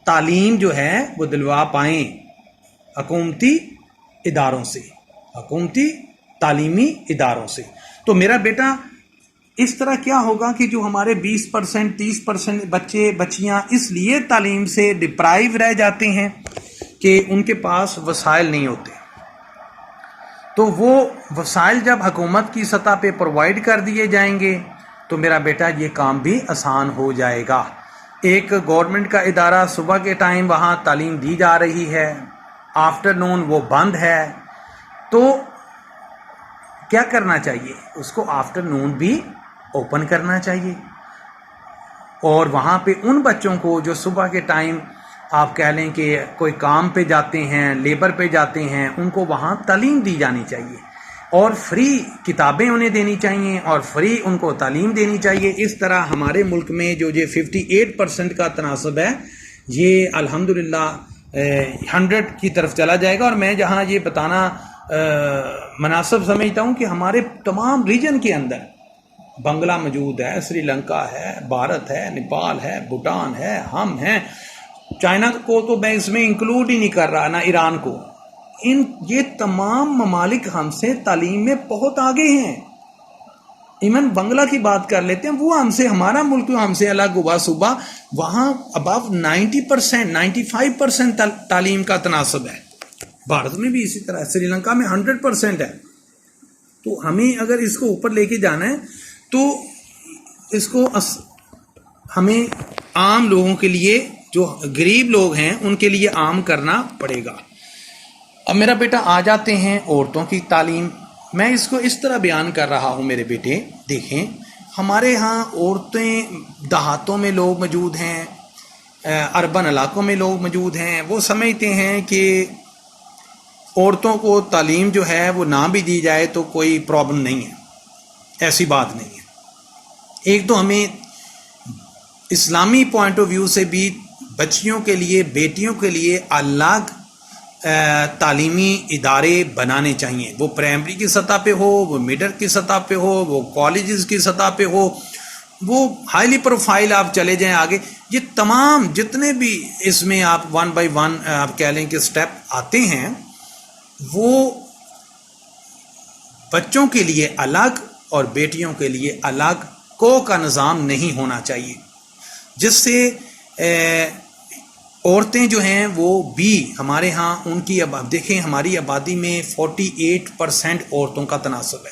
تعلیم جو ہے وہ دلوا پائیں حکومتی اداروں سے، حکومتی تعلیمی اداروں سے۔ تو میرا بیٹا اس طرح کیا ہوگا کہ جو ہمارے 20% 30% بچے بچیاں اس لیے تعلیم سے ڈپرائیو رہ جاتے ہیں کہ ان کے پاس وسائل نہیں ہوتے، تو وہ وسائل جب حکومت کی سطح پہ پرووائڈ کر دیے جائیں گے تو میرا بیٹا یہ کام بھی آسان ہو جائے گا۔ ایک گورنمنٹ کا ادارہ صبح کے ٹائم وہاں تعلیم دی جا رہی ہے، آفٹر نون وہ بند ہے، تو کیا کرنا چاہیے؟ اس کو آفٹر نون بھی اوپن کرنا چاہیے، اور وہاں پہ ان بچوں کو جو صبح کے ٹائم آپ کہہ لیں کہ کوئی کام پہ جاتے ہیں، لیبر پہ جاتے ہیں، ان کو وہاں تعلیم دی جانی چاہیے، اور فری کتابیں انہیں دینی چاہیے، اور فری ان کو تعلیم دینی چاہیے۔ اس طرح ہمارے ملک میں جو یہ 58% کا تناسب ہے، یہ الحمدللہ 100 کی طرف چلا جائے گا۔ اور میں جہاں یہ بتانا مناسب سمجھتا ہوں کہ ہمارے تمام ریجن کے اندر بنگلہ موجود ہے، سری لنکا ہے، بھارت ہے، نیپال ہے، بھوٹان ہے، ہم ہیں، چائنا کو تو میں اس میں انکلوڈ ہی نہیں کر رہا، نہ ایران کو۔ یہ تمام ممالک ہم سے تعلیم میں بہت آگے ہیں۔ ایون بنگلہ کی بات کر لیتے ہیں، وہ ہم سے، ہمارا ملک ہم سے الگ ہوا صوبہ، وہاں ابو 90% 95% تعلیم کا تناسب ہے۔ بھارت میں بھی اسی طرح ہے، سری لنکا میں 100% ہے۔ تو ہمیں اگر اس کو اوپر لے کے جانا ہے تو اس کو ہمیں عام لوگوں کے لیے، جو غریب لوگ ہیں ان کے لیے عام کرنا پڑے گا۔ اب میرا بیٹا آ جاتے ہیں عورتوں کی تعلیم۔ میں اس کو اس طرح بیان کر رہا ہوں میرے بیٹے، دیکھیں ہمارے ہاں عورتیں دیہاتوں میں لوگ موجود ہیں، اربن علاقوں میں لوگ موجود ہیں، وہ سمجھتے ہیں کہ عورتوں کو تعلیم جو ہے وہ نہ بھی دی جائے تو کوئی پرابلم نہیں ہے، ایسی بات نہیں ہے۔ ایک تو ہمیں اسلامی پوائنٹ آف ویو سے بھی بچیوں کے لیے، بیٹیوں کے لیے الگ تعلیمی ادارے بنانے چاہیے، وہ پرائمری کی سطح پہ ہو، وہ مڈل کی سطح پہ ہو، وہ کالجز کی سطح پہ ہو، وہ ہائیلی پروفائل آپ چلے جائیں آگے، یہ تمام جتنے بھی اس میں آپ 1 by 1 آپ کہہ لیں کہ سٹیپ آتے ہیں، وہ بچوں کے لیے الگ اور بیٹیوں کے لیے الگ کا نظام نہیں ہونا چاہیے، جس سے عورتیں جو ہیں وہ بھی ہمارے ہاں ان کی دیکھیں ہماری آبادی میں 48% عورتوں کا تناسب ہے،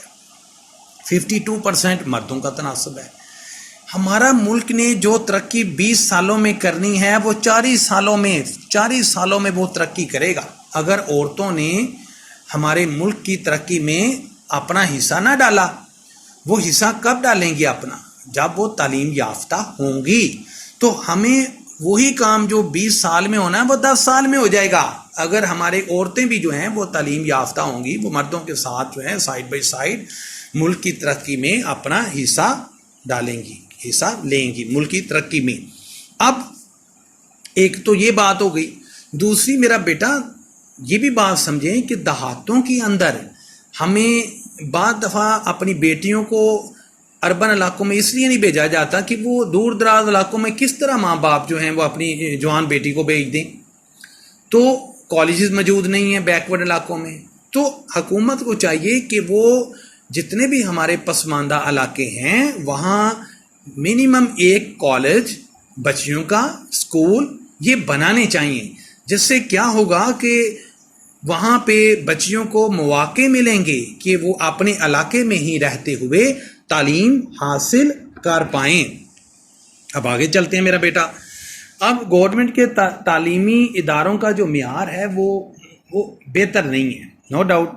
52% مردوں کا تناسب ہے۔ ہمارا ملک نے جو ترقی 20 سالوں میں کرنی ہے وہ 40 سالوں میں وہ ترقی کرے گا، اگر عورتوں نے ہمارے ملک کی ترقی میں اپنا حصہ نہ ڈالا۔ وہ حصہ کب ڈالیں گی اپنا؟ جب وہ تعلیم یافتہ ہوں گی، تو ہمیں وہی کام جو 20 سال میں ہونا ہے وہ 10 سال میں ہو جائے گا، اگر ہمارے عورتیں بھی جو ہیں وہ تعلیم یافتہ ہوں گی، وہ مردوں کے ساتھ جو ہیں سائڈ بائی سائڈ ملک کی ترقی میں اپنا حصہ ڈالیں گی، حصہ لیں گی ملک کی ترقی میں۔ اب ایک تو یہ بات ہو گئی، دوسری میرا بیٹا یہ بھی بات سمجھیں کہ دیہاتوں کے اندر ہمیں بعض دفعہ اپنی بیٹیوں کو اربن علاقوں میں اس لیے نہیں بھیجا جاتا کہ وہ دور دراز علاقوں میں کس طرح ماں باپ جو ہیں وہ اپنی جوان بیٹی کو بھیج دیں، تو کالجز موجود نہیں ہیں بیکورڈ علاقوں میں، تو حکومت کو چاہیے کہ وہ جتنے بھی ہمارے پسماندہ علاقے ہیں وہاں منیمم ایک کالج بچیوں کا اسکول یہ بنانے چاہیے، جس سے کیا ہوگا کہ وہاں پہ بچیوں کو مواقع ملیں گے کہ وہ اپنے علاقے میں ہی رہتے ہوئے تعلیم حاصل کر پائیں۔ اب آگے چلتے ہیں میرا بیٹا۔ اب گورنمنٹ کے تعلیمی اداروں کا جو معیار ہے وہ بہتر نہیں ہے، نو ڈاؤٹ،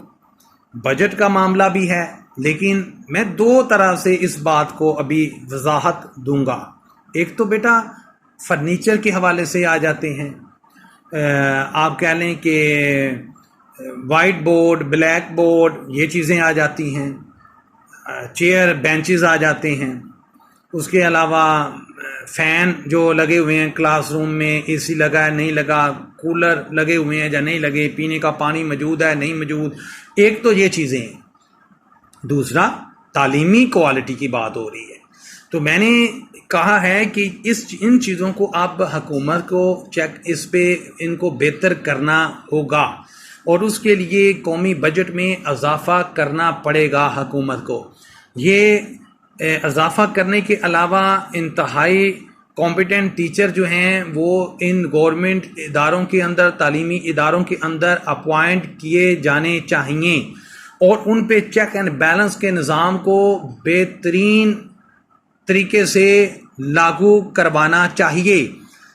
بجٹ کا معاملہ بھی ہے، لیکن میں دو طرح سے اس بات کو ابھی وضاحت دوں گا۔ ایک تو بیٹا فرنیچر کے حوالے سے آ جاتے ہیں، آپ کہہ لیں کہ وائٹ بورڈ، بلیک بورڈ، یہ چیزیں آ جاتی ہیں، چیئر بینچز آ جاتے ہیں، اس کے علاوہ فین جو لگے ہوئے ہیں کلاس روم میں، اے سی لگا ہے نہیں لگا، کولر لگے ہوئے ہیں یا نہیں لگے، پینے کا پانی موجود ہے نہیں موجود، ایک تو یہ چیزیں ہیں۔ دوسرا تعلیمی کوالٹی کی بات ہو رہی ہے، تو میں نے کہا ہے کہ ان چیزوں کو اب حکومت کو اس پہ ان کو بہتر کرنا ہوگا، اور اس کے لیے قومی بجٹ میں اضافہ کرنا پڑے گا حکومت کو۔ یہ اضافہ کرنے کے علاوہ انتہائی کمپیٹنٹ ٹیچر جو ہیں وہ ان گورنمنٹ اداروں کے اندر، تعلیمی اداروں کے اندر اپوائنٹ کیے جانے چاہیے، اور ان پہ چیک اینڈ بیلنس کے نظام کو بہترین طریقے سے لاگو کروانا چاہیے،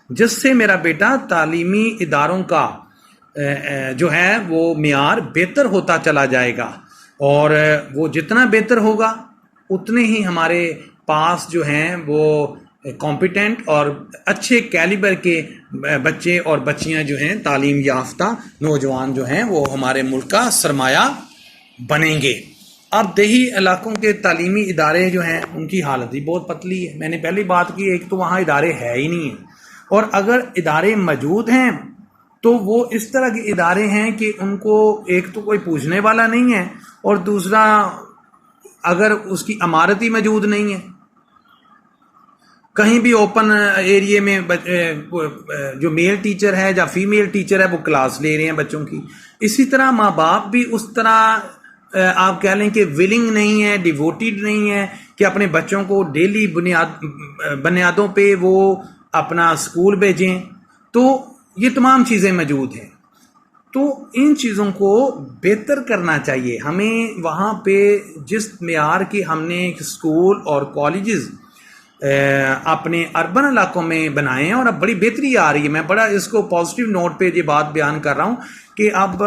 جس سے میرا بیٹا تعلیمی اداروں کا جو ہے وہ معیار بہتر ہوتا چلا جائے گا، اور وہ جتنا بہتر ہوگا اتنے ہی ہمارے پاس جو ہیں وہ کمپیٹنٹ اور اچھے کیلیبر کے بچے اور بچیاں جو ہیں تعلیم یافتہ نوجوان جو ہیں وہ ہمارے ملک کا سرمایہ بنیں گے۔ اب دیہی علاقوں کے تعلیمی ادارے جو ہیں ان کی حالت ہی بہت پتلی ہے، میں نے پہلی بات کی، ایک تو وہاں ادارے ہے ہی نہیں ہیں، اور اگر ادارے موجود ہیں تو وہ اس طرح کے ادارے ہیں کہ ان کو ایک تو کوئی پوچھنے والا نہیں ہے، اور دوسرا اگر اس کی عمارت ہی موجود نہیں ہے، کہیں بھی اوپن ایریے میں جو میل ٹیچر ہے یا فیمیل ٹیچر ہے وہ کلاس لے رہے ہیں بچوں کی، اسی طرح ماں باپ بھی اس طرح آپ کہہ لیں کہ ولنگ نہیں ہے، ڈیووٹیڈ نہیں ہے کہ اپنے بچوں کو ڈیلی بنیادوں پہ وہ اپنا اسکول بھیجیں، تو یہ تمام چیزیں موجود ہیں۔ تو ان چیزوں کو بہتر کرنا چاہیے ہمیں، وہاں پہ جس معیار کی ہم نے اسکول اور کالجز اپنے اربن علاقوں میں بنائے ہیں، اور اب بڑی بہتری آ رہی ہے، میں بڑا اس کو پازیٹیو نوٹ پہ یہ بات بیان کر رہا ہوں کہ اب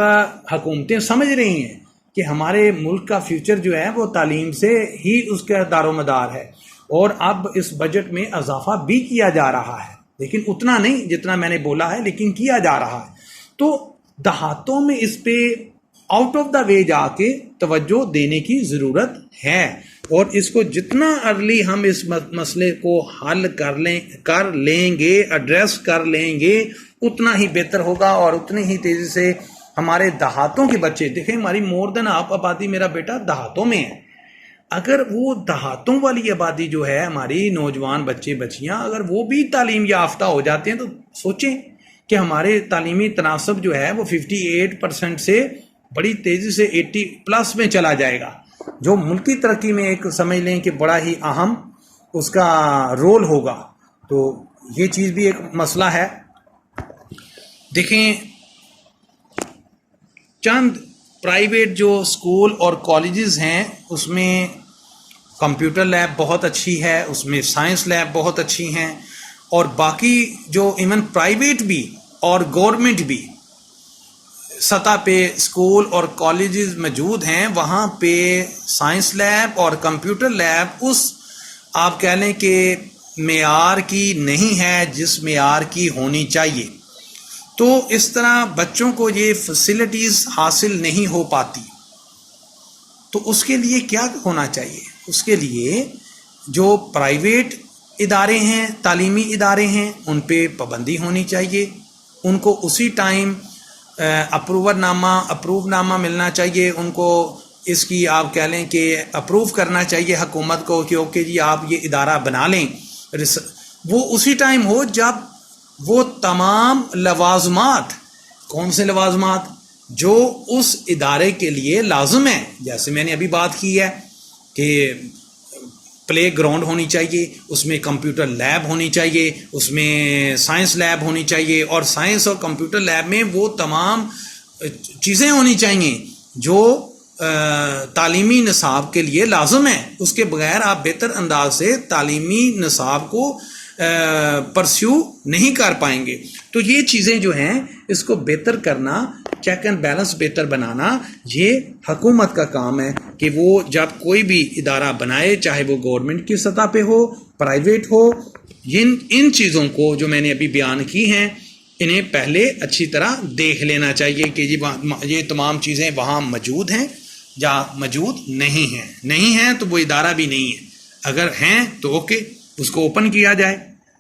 حکومتیں سمجھ رہی ہیں کہ ہمارے ملک کا فیوچر جو ہے وہ تعلیم سے ہی اس کا دار و مدار ہے، اور اب اس بجٹ میں اضافہ بھی کیا جا رہا ہے، لیکن اتنا نہیں جتنا میں نے بولا ہے، لیکن کیا جا رہا ہے۔ تو دیہاتوں میں اس پہ آؤٹ آف دا وے جا کے توجہ دینے کی ضرورت ہے، اور اس کو جتنا ارلی ہم اس مسئلے کو حل کر لیں گے، ایڈریس کر لیں گے، اتنا ہی بہتر ہوگا، اور اتنی ہی تیزی سے ہمارے دیہاتوں کے بچے، دیکھیں ہماری مور دین آپ آبادی میرا بیٹا دیہاتوں میں ہے، اگر وہ دیہاتوں والی آبادی جو ہے ہماری نوجوان بچے بچیاں اگر وہ بھی تعلیم یافتہ ہو جاتے ہیں تو سوچیں کہ ہمارے تعلیمی تناسب جو ہے وہ 58% سے بڑی تیزی سے 80+ میں چلا جائے گا، جو ملکی ترقی میں ایک سمجھ لیں کہ بڑا ہی اہم اس کا رول ہوگا۔ تو یہ چیز بھی ایک مسئلہ ہے۔ دیکھیں چند پرائیویٹ جو اسکول اور کالجز ہیں اس میں کمپیوٹر لیب بہت اچھی ہے، اس میں سائنس لیب بہت اچھی ہیں، اور باقی جو ایون پرائیویٹ بھی اور گورنمنٹ بھی سطح پہ اسکول اور کالجز موجود ہیں، وہاں پہ سائنس لیب اور کمپیوٹر لیب اس آپ کہہ لیں کہ معیار کی نہیں ہے جس معیار کی ہونی چاہیے۔ تو اس طرح بچوں کو یہ فیسلٹیز حاصل نہیں ہو پاتی۔ تو اس کے لیے کیا ہونا چاہیے؟ اس کے لیے جو پرائیویٹ ادارے ہیں، تعلیمی ادارے ہیں، ان پہ پابندی ہونی چاہیے، ان کو اسی ٹائم اپروو نامہ ملنا چاہیے، ان کو اس کی آپ کہہ لیں کہ اپروو کرنا چاہیے حکومت کو کہ اوکے جی آپ یہ ادارہ بنا لیں۔ وہ اسی ٹائم ہو جب وہ تمام لوازمات، کون سے لوازمات جو اس ادارے کے لیے لازم ہیں، جیسے میں نے ابھی بات کی ہے کہ پلے گراؤنڈ ہونی چاہیے، اس میں کمپیوٹر لیب ہونی چاہیے، اس میں سائنس لیب ہونی چاہیے، اور سائنس اور کمپیوٹر لیب میں وہ تمام چیزیں ہونی چاہیے جو تعلیمی نصاب کے لیے لازم ہیں۔ اس کے بغیر آپ بہتر انداز سے تعلیمی نصاب کو پرسیو نہیں کر پائیں گے۔ تو یہ چیزیں جو ہیں اس کو بہتر کرنا، چیک اینڈ بیلنس بہتر بنانا، یہ حکومت کا کام ہے کہ وہ جب کوئی بھی ادارہ بنائے، چاہے وہ گورنمنٹ کی سطح پہ ہو، پرائیویٹ ہو، ان چیزوں کو جو میں نے ابھی بیان کی ہیں انہیں پہلے اچھی طرح دیکھ لینا چاہیے کہ یہ تمام چیزیں وہاں موجود ہیں یا موجود نہیں ہیں تو وہ ادارہ بھی نہیں ہے، اگر ہیں تو اوکے اس کو اوپن کیا جائے،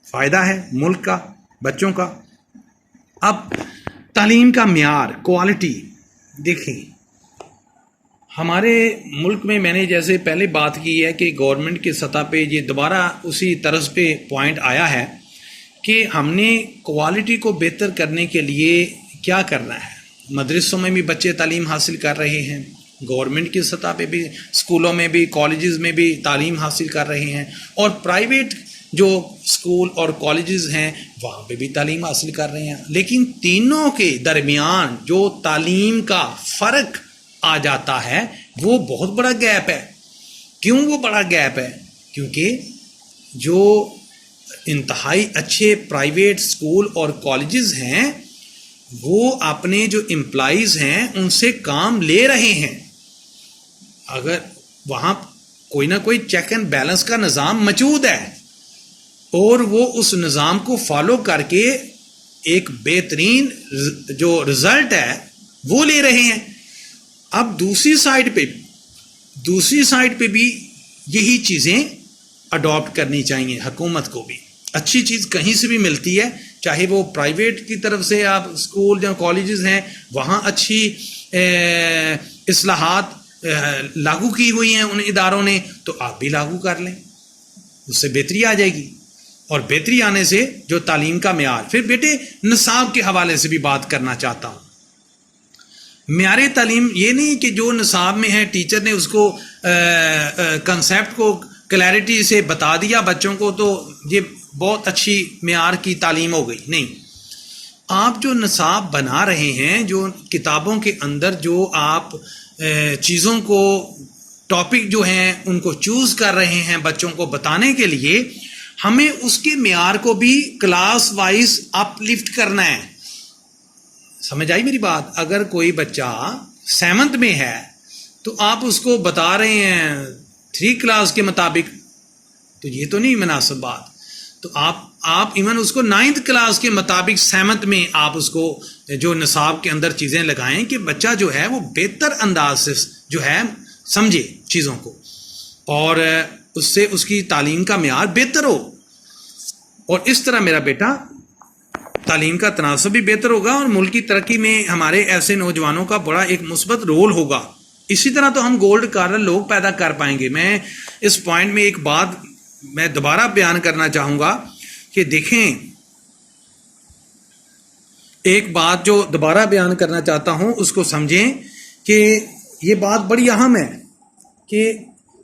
فائدہ ہے ملک کا، بچوں کا۔ اب تعلیم کا معیار، کوالٹی، دیکھیں ہمارے ملک میں نے جیسے پہلے بات کی ہے کہ گورنمنٹ کی سطح پہ یہ دوبارہ اسی طرز پہ پوائنٹ آیا ہے کہ ہم نے کوالٹی کو بہتر کرنے کے لیے کیا کرنا ہے۔ مدرسوں میں بھی بچے تعلیم حاصل کر رہے ہیں، گورنمنٹ کی سطح پہ بھی، اسکولوں میں بھی، کالجز میں بھی تعلیم حاصل کر رہے ہیں، اور پرائیویٹ جو اسکول اور کالجز ہیں وہاں پہ بھی تعلیم حاصل کر رہے ہیں۔ لیکن تینوں کے درمیان جو تعلیم کا فرق آ جاتا ہے وہ بہت بڑا گیپ ہے۔ کیوں وہ بڑا گیپ ہے؟ کیونکہ جو انتہائی اچھے پرائیویٹ اسکول اور کالجز ہیں وہ اپنے جو امپلائیز ہیں ان سے کام لے رہے ہیں، اگر وہاں کوئی نہ کوئی چیک اینڈ بیلنس کا نظام موجود ہے اور وہ اس نظام کو فالو کر کے ایک بہترین جو رزلٹ ہے وہ لے رہے ہیں۔ اب دوسری سائڈ پہ بھی یہی چیزیں اڈاپٹ کرنی چاہیے حکومت کو بھی۔ اچھی چیز کہیں سے بھی ملتی ہے، چاہے وہ پرائیویٹ کی طرف سے آپ اسکول یا کالجز ہیں وہاں اچھی اصلاحات لاگو کی ہوئی ہیں ان اداروں نے، تو آپ بھی لاگو کر لیں، اس سے بہتری آ جائے گی۔ اور بہتری آنے سے جو تعلیم کا معیار، پھر بیٹے نصاب کے حوالے سے بھی بات کرنا چاہتا ہوں۔ معیار تعلیم یہ نہیں کہ جو نصاب میں ہے ٹیچر نے اس کو کنسیپٹ کو کلیئرٹی سے بتا دیا بچوں کو تو یہ بہت اچھی معیار کی تعلیم ہو گئی، نہیں۔ آپ جو نصاب بنا رہے ہیں، جو کتابوں کے اندر جو آپ چیزوں کو، ٹاپک جو ہیں ان کو چوز کر رہے ہیں بچوں کو بتانے کے لیے، ہمیں اس کے معیار کو بھی کلاس وائز اپ لفٹ کرنا ہے۔ سمجھ آئی میری بات؟ اگر کوئی بچہ 7th میں ہے تو آپ اس کو بتا رہے ہیں 3 کلاس کے مطابق، تو یہ تو نہیں مناسب بات۔ تو آپ ایون اس کو 9th کلاس کے مطابق 7th میں آپ اس کو جو نصاب کے اندر چیزیں لگائیں کہ بچہ جو ہے وہ بہتر انداز سے جو ہے سمجھے چیزوں کو، اور اس سے اس کی تعلیم کا معیار بہتر ہو، اور اس طرح میرا بیٹا تعلیم کا تناسب بھی بہتر ہوگا، اور ملک کی ترقی میں ہمارے ایسے نوجوانوں کا بڑا ایک مثبت رول ہوگا۔ اسی طرح تو ہم گولڈ کالر لوگ پیدا کر پائیں گے. میں اس پوائنٹ میں ایک بات میں دوبارہ بیان کرنا چاہوں گا کہ دیکھیں، ایک بات جو دوبارہ بیان کرنا چاہتا ہوں اس کو سمجھیں کہ یہ بات بڑی اہم ہے کہ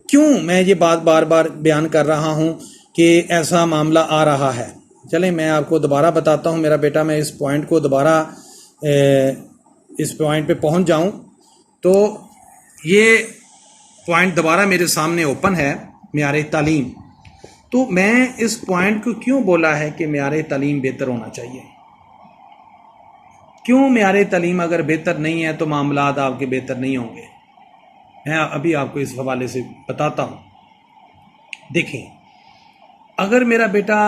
کیوں میں یہ بات بار بار بیان کر رہا ہوں کہ ایسا معاملہ آ رہا ہے. چلیں میں آپ کو دوبارہ بتاتا ہوں میرا بیٹا، میں اس پوائنٹ کو دوبارہ اس پوائنٹ پہ پہنچ جاؤں تو یہ پوائنٹ دوبارہ میرے سامنے اوپن ہے، معیار تعلیم. تو میں اس پوائنٹ کو کیوں بولا ہے کہ معیار تعلیم بہتر ہونا چاہیے؟ کیوں معیار تعلیم اگر بہتر نہیں ہے تو معاملات آپ کے بہتر نہیں ہوں گے؟ میں ابھی آپ کو اس حوالے سے بتاتا ہوں. دیکھیں، اگر میرا بیٹا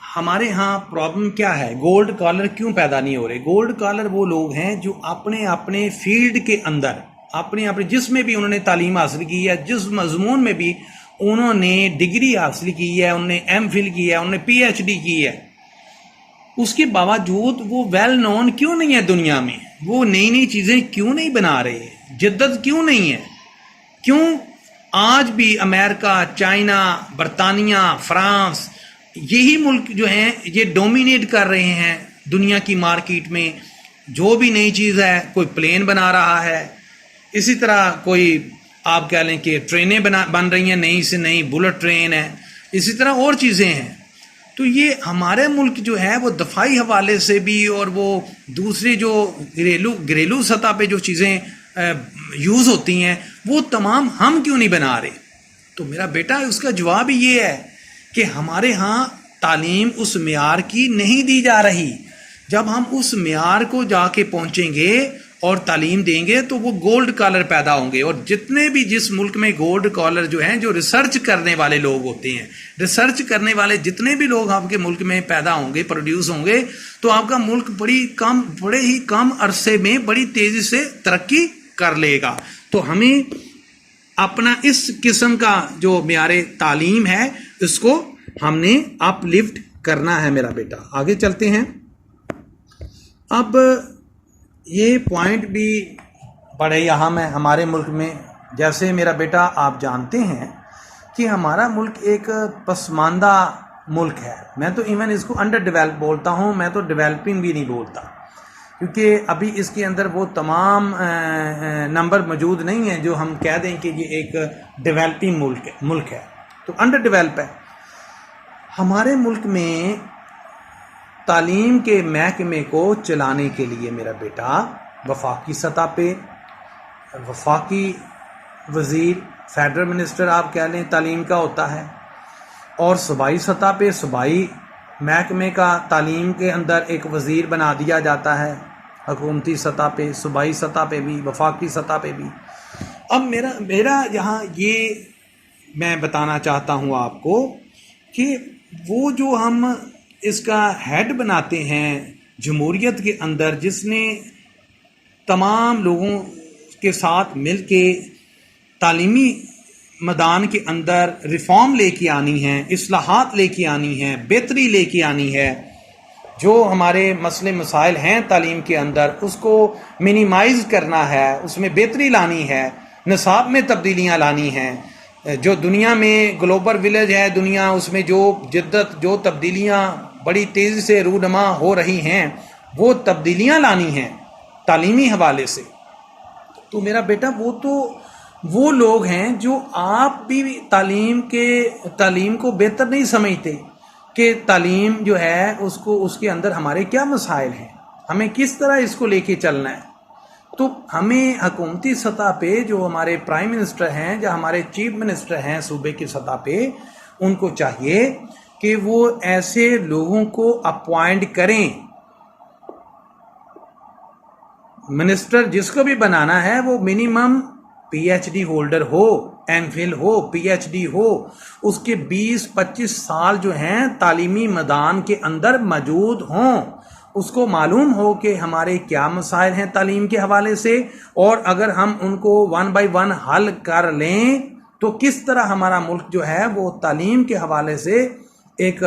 ہمارے ہاں پرابلم کیا ہے، گولڈ کالر کیوں پیدا نہیں ہو رہے؟ گولڈ کالر وہ لوگ ہیں جو اپنے فیلڈ کے اندر اپنے جس میں بھی انہوں نے تعلیم حاصل کی ہے، جس مضمون میں بھی انہوں نے ڈگری حاصل کی ہے، انہوں نے ایم فل کی ہے، انہوں نے پی ایچ ڈی کی ہے، اس کے باوجود وہ ویل نون کیوں نہیں ہے دنیا میں؟ وہ نئی نئی چیزیں کیوں نہیں بنا رہے ہیں؟ جدت کیوں نہیں ہے؟ کیوں آج بھی امریکہ، چائنا، برطانیہ، فرانس، یہی ملک جو ہیں یہ ڈومینیٹ کر رہے ہیں دنیا کی مارکیٹ میں؟ جو بھی نئی چیز ہے، کوئی پلین بنا رہا ہے، اسی طرح کوئی آپ کہہ لیں کہ ٹرینیں بن رہی ہیں، نئی سے نئی بلٹ ٹرین ہے، اسی طرح اور چیزیں ہیں. تو یہ ہمارے ملک جو ہے وہ دفاعی حوالے سے بھی اور وہ دوسری جو گھریلو سطح پہ جو چیزیں یوز ہوتی ہیں وہ تمام ہم کیوں نہیں بنا رہے؟ تو میرا بیٹا اس کا جواب یہ ہے کہ ہمارے ہاں تعلیم اس معیار کی نہیں دی جا رہی. جب ہم اس معیار کو جا کے پہنچیں گے اور تعلیم دیں گے تو وہ گولڈ کالر پیدا ہوں گے. اور جتنے بھی جس ملک میں گولڈ کالر جو ہیں، جو ریسرچ کرنے والے لوگ ہوتے ہیں، ریسرچ کرنے والے جتنے بھی لوگ آپ کے ملک میں پیدا ہوں گے، پروڈیوس ہوں گے، تو آپ کا ملک بڑے ہی کم عرصے میں بڑی تیزی سے ترقی کر لے گا. تو ہمیں اپنا اس قسم کا جو معیار تعلیم ہے اس کو ہم نے اپ لفٹ کرنا ہے میرا بیٹا. آگے چلتے ہیں. اب یہ پوائنٹ بھی بڑے اہم ہے ہمارے ملک میں. جیسے میرا بیٹا آپ جانتے ہیں کہ ہمارا ملک ایک پسماندہ ملک ہے. میں تو ایون اس کو انڈر ڈیولپ بولتا ہوں، میں تو ڈیولپنگ بھی نہیں بولتا، کیونکہ ابھی اس کے اندر وہ تمام نمبر موجود نہیں ہیں جو ہم کہہ دیں کہ یہ ایک ڈیولپنگ ملک ہے. تو انڈر ڈیولپ ہے. ہمارے ملک میں تعلیم کے محکمے کو چلانے کے لیے میرا بیٹا وفاقی سطح پہ وفاقی وزیر، فیڈرل منسٹر آپ کہہ لیں، تعلیم کا ہوتا ہے، اور صوبائی سطح پہ صوبائی محکمے کا تعلیم کے اندر ایک وزیر بنا دیا جاتا ہے، حکومتی سطح پہ، صوبائی سطح پہ بھی، وفاقی سطح پہ بھی. اب میرا یہاں یہ میں بتانا چاہتا ہوں آپ کو کہ وہ جو ہم اس کا ہیڈ بناتے ہیں جمہوریت کے اندر، جس نے تمام لوگوں کے ساتھ مل کے تعلیمی میدان کے اندر ریفارم لے کے آنی ہے، اصلاحات لے کے آنی ہے، بہتری لے کے آنی ہے، جو ہمارے مسئلے مسائل ہیں تعلیم کے اندر اس کو منیمائز کرنا ہے، اس میں بہتری لانی ہے، نصاب میں تبدیلیاں لانی ہیں. جو دنیا میں گلوبل ولیج ہے دنیا، اس میں جو جدت، جو تبدیلیاں بڑی تیزی سے رونما ہو رہی ہیں، وہ تبدیلیاں لانی ہیں تعلیمی حوالے سے. تو میرا بیٹا وہ لوگ ہیں جو آپ بھی تعلیم کو بہتر نہیں سمجھتے کہ تعلیم جو ہے اس کے اندر ہمارے کیا مسائل ہیں، ہمیں کس طرح اس کو لے کے چلنا ہے. تو ہمیں حکومتی سطح پہ جو ہمارے پرائم منسٹر ہیں یا ہمارے چیف منسٹر ہیں صوبے کی سطح پہ، ان کو چاہیے کہ وہ ایسے لوگوں کو اپوائنٹ کریں. منسٹر جس کو بھی بنانا ہے وہ minimum P H D holder ہو، ایم فل ہو، پی ایچ ڈی ہو، اس کے 20-25 سال جو ہیں تعلیمی میدان کے اندر موجود ہوں، اس کو معلوم ہو کہ ہمارے کیا مسائل ہیں تعلیم کے حوالے سے، اور اگر ہم ان کو 1 بائی 1 حل کر لیں تو کس طرح ہمارا ملک جو ہے وہ تعلیم کے حوالے سے ایک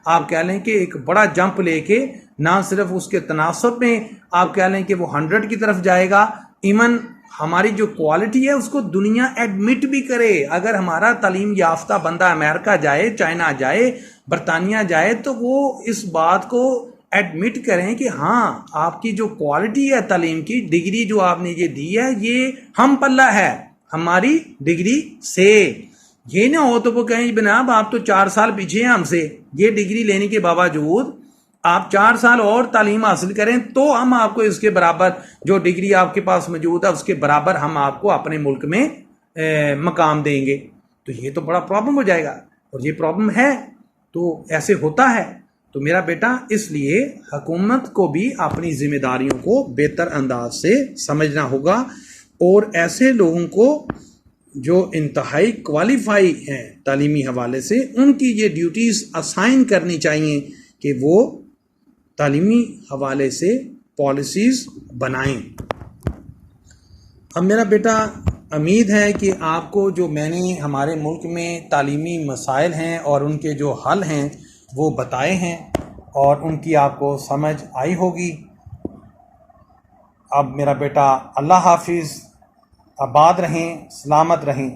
آپ کہہ لیں کہ ایک بڑا جمپ لے کے، نہ صرف اس کے تناسب میں آپ کہہ لیں کہ وہ 100 کی طرف جائے گا، ایون ہماری جو کوالٹی ہے اس کو دنیا ایڈمٹ بھی کرے. اگر ہمارا تعلیم یافتہ بندہ امریکہ جائے، چائنا جائے، برطانیہ جائے، تو وہ اس بات کو ایڈمٹ کریں کہ ہاں آپ کی جو کوالٹی ہے تعلیم کی، ڈگری جو آپ نے یہ دی ہے یہ ہم پلہ ہے ہماری ڈگری سے. یہ نہ ہو تو وہ کہیں جناب آپ تو 4 سال پیچھے ہیں ہم سے، یہ ڈگری لینے کے باوجود آپ 4 سال اور تعلیم حاصل کریں تو ہم آپ کو اس کے برابر جو ڈگری آپ کے پاس موجود ہے اس کے برابر ہم آپ کو اپنے ملک میں مقام دیں گے. تو یہ تو بڑا پرابلم ہو جائے گا، اور یہ پرابلم ہے تو ایسے ہوتا ہے. تو میرا بیٹا اس لیے حکومت کو بھی اپنی ذمہ داریوں کو بہتر انداز سے سمجھنا ہوگا، اور ایسے لوگوں کو جو انتہائی کوالیفائی ہیں تعلیمی حوالے سے ان کی یہ ڈیوٹیز اسائن کرنی چاہیے کہ وہ تعلیمی حوالے سے پالیسیز بنائیں. اب میرا بیٹا امید ہے کہ آپ کو جو میں نے ہمارے ملک میں تعلیمی مسائل ہیں اور ان کے جو حل ہیں وہ بتائے ہیں اور ان کی آپ کو سمجھ آئی ہوگی. اب میرا بیٹا اللہ حافظ، آباد رہیں، سلامت رہیں.